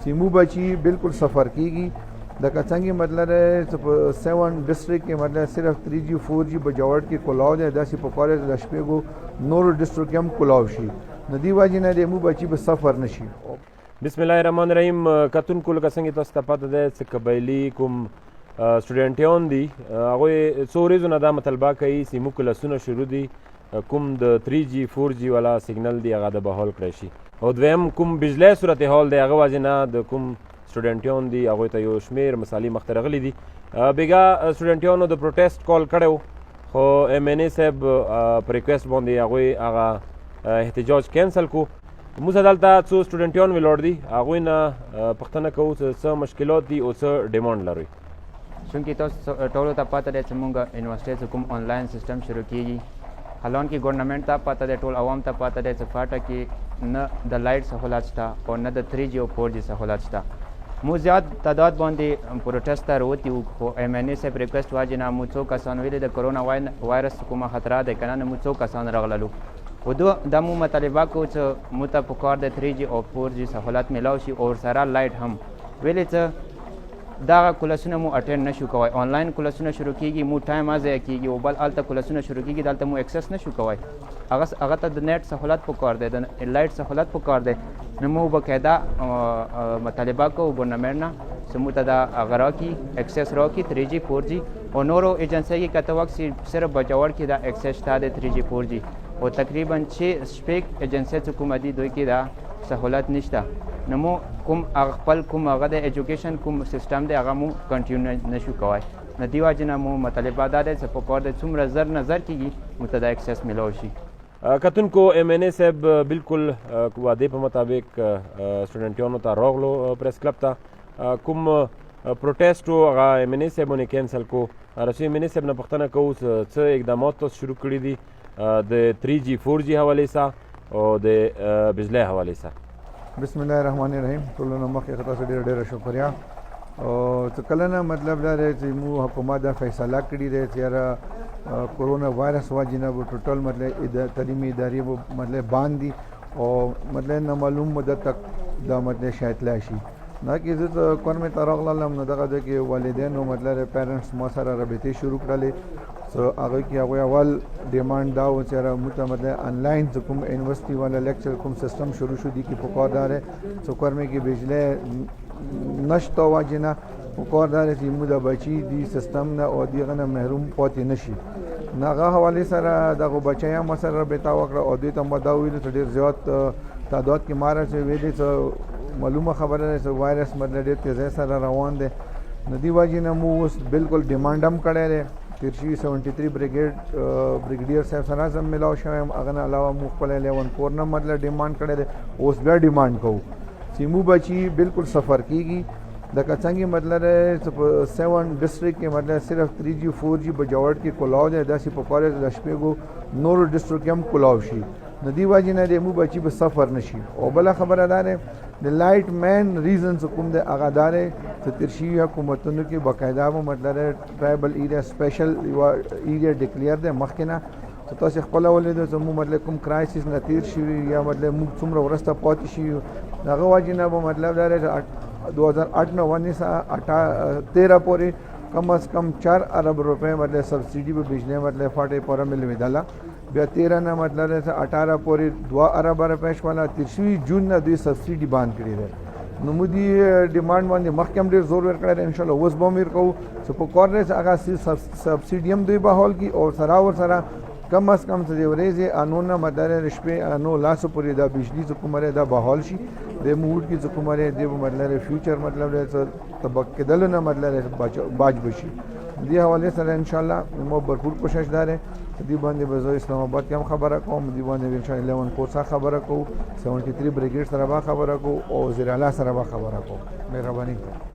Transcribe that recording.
چې مو بچي بالکل سفر کیږي د څنګه مطلب ہے 7 ډسټریکټ کې مطلب صرف 3G 4G بجاوړ کې کولاو دی داسې په کار د شپږو نور ډسټریکټ هم کولاو شي ندی واجی نه د مو بچي به سفر نشي. بسم الله الرحمن الرحیم. کتونکو لکه څنګه تاسو ته پته ده چې قبایلي کوم سټوډنټیان دي هغوی څو ورځو نه دا مطالبه کوي چې موږ کلاسونه شروع دي کوم د 3G 4G والا سیګنل دی هغه د بحال کړی شي او دویم کوم بجلی صورتحال دی هغه وجې نه د کوم سټوډنټیان دي هغوی ته یو شمېر مسالې مخته راغلي دي. بېګا سټوډنټیانو د پروټیسټ کال کړی و خو MNA صاحب په ریکویسټ باندې هغوی هغه احتجاج کینسل کو. موږ دلته څو سټوډنټیان ولاړ دي هغوی نه پوښتنه کوو چې څه مشکلات دي او څه ډیمانډ لرئ. چونکې تاسو ټولو ته پته دی چې موږ یونیورسټۍ څخه کوم آنلاین سیسټم شروع کیږي حالانکه ګورنمنټ ته پته دی ټول عوام ته پته دی چې فاټه کې نه د لایټ سهولت شته او نه د 3G او 4G سهولت شته. موږ زیات تعداد باندې پروټیسټ ته راوتي وو خو MNA صاحب ریکویسټ واجې نه موږ څو کسان ویلي د کرونا وایرس کومه خطره دی که نه موږ څو کسان راغللو و دا مو مطالبه کوو چې موږ ته پکار د 3G او 4G سهولت میلاو شي او ورسره لایټ هم ویلې چې دغه کلاسونه مو اټینډ نشو کوی. آنلاین کلاسونه شروع کیږي مو ټایم ضایع کیږي او بل هلته کلاسونه شروع کیږي دلته مو اکسس نشو کوی. هغه ته د نیټ سهولت پکار دی د لایټ سهولت پکار دی نو مو باقاعده مطالبه کوو ګورنمنټ نه چې موږ ته دا هغه راکړي اکسس راکړي 3G 4G او نورو ایجنسۍ کې کته وخت صرف بجاوړ کې دا اکسس شته د 3G 4G او تقریبا شپږ ایجنسۍ چې کومه دي دوی کې دا سهولت نشته نو مو کوم خپل کوم هغه د ایجوکیشن کوم سیستم دی هغه مو کنټینیو نشو کوی. نو دې وجې نه مو مطالبه دا دی چې په کار د څومره زر نظر کېږي مو ته دا اکسس میلاو شي. کتونکو MNA صاحب بالکل وعدې په مطابق سټوډنټیانو ته راغلو پریس کلب ته کوم پروټیسټ و هغه MNA صاحبونه کینسل کو. رسمي MNA صاحب نه پوښتنه کوو څه اقدامات تاسو شروع کړي دي د 3G 4G حوالې سره او د بجلی حوالې سره. بسم الله الرحمن الرحیم. ټولو نه مخکې تاسو ډېره شکریه او چې کله نه مطلب دا دی چې مو حکومت دا فیصله کړې ده چې یاره کورونا وایرس وجې نه به ټوټل مطلب تعلیمي ادارې به مطلب باندې او مطلب نامعلوم مدت تک دا مطلب شاید تللی شي نه کې زه ته کورمې ته راغلم نو دغه ځای کې والدینو مطلب پیرنټس ما سره رابطې شروع کړلې هغه کې هغوی اول ډیمانډ دا و چې یاره موږ ته مطلب آنلاین چې کوم یونیورسټي والا لیکچر کوم سیسټم شروع شو دي کې پکار دا دی چې کورمې کې بجلی نشته وجې نه پکار دا دی چې موږ د بچي دي سیسټم نه او دغه نه محروم پاتې نشي. نو هغه حوالې سره دغه بچی هم ما سره رابطه وکړه او دوی ته ما دا وویلو چې ډېر زیات تعداد کې ما راځي ویلې چې معلومه خبره ده چې وایرس مطلب ډېر تیزۍ سره روان دی. نو دې وجې نه مو اوس بالکل ډیمانډ هم کړی دی تیر شوي 73 بریګیډیر صاحب سره هم میلاو شوی یم. هغه نه علاوه مو خپل 11 نه مطلب ډیمانډ کړی دی اوس بیا ډیمانډ کوو چې مو بچي بالکل سفر کیږي د څنګه مطلب 7 ډسټریکټ کې مطلب صرف 3G 4G بجاوړ کې کولاو دی داسې په کار د شپږو نورو ډسټریکټ هم کولاو شي نو دې وجې نه د مو بچي به سفر نشي. او بله خبره دا دی د لایټ مین ریزن کوم دی هغه دا دی چې تیر شوي حکومتونو کې باقاعده به مطلب ټرایبل ایریا سپیشل ایریا ډکلیر دی مخکې نه چې تاسو خپله ولیدو چې موږ مطلب کوم کرایسس نه تیر شوي یا مطلب موږ څومره وروسته پاتې شوي د هغه وجې نه به مطلب دا دی چې 2008 نه 2013 پورې کم از کم 4 ارب روپے مطلب سبسڈی به بجلی مطلب فاټې پوره ملوېدله بیا 13 نه مطلب 18 پورې 2 ارب روپے شوله تیر شوي جون نه دوی سبسډي باند کړې ده. نو موږ دې ډیمانډ باندې مخکې هم ډېر زور ورکړی دی انشاءالله اوس به هم ورکوو چې په کار دی چې هغه سبسډي هم دوی بحال کړي او ورسره کم از کم چې د ورځې انو نه مطلب شپې انو لاسو پورې دا بجلی چې کومه دی دا بحال شي د موډ کې چې کومه دی د مطلب فیوچر مطلب دی چې طبق کېدلو نه مطلب باج بشي. دې حوالې سره انشاءالله مو بھرپور کوشش دا دی دې باندې به زه اسلام آباد کې هم خبره کوم دې باندې انشاءالله 11 کور سره خبره کوو 73 بریګیډ سره به خبره کوو او وزیر اعلی سره به خبره کوو. مهرباني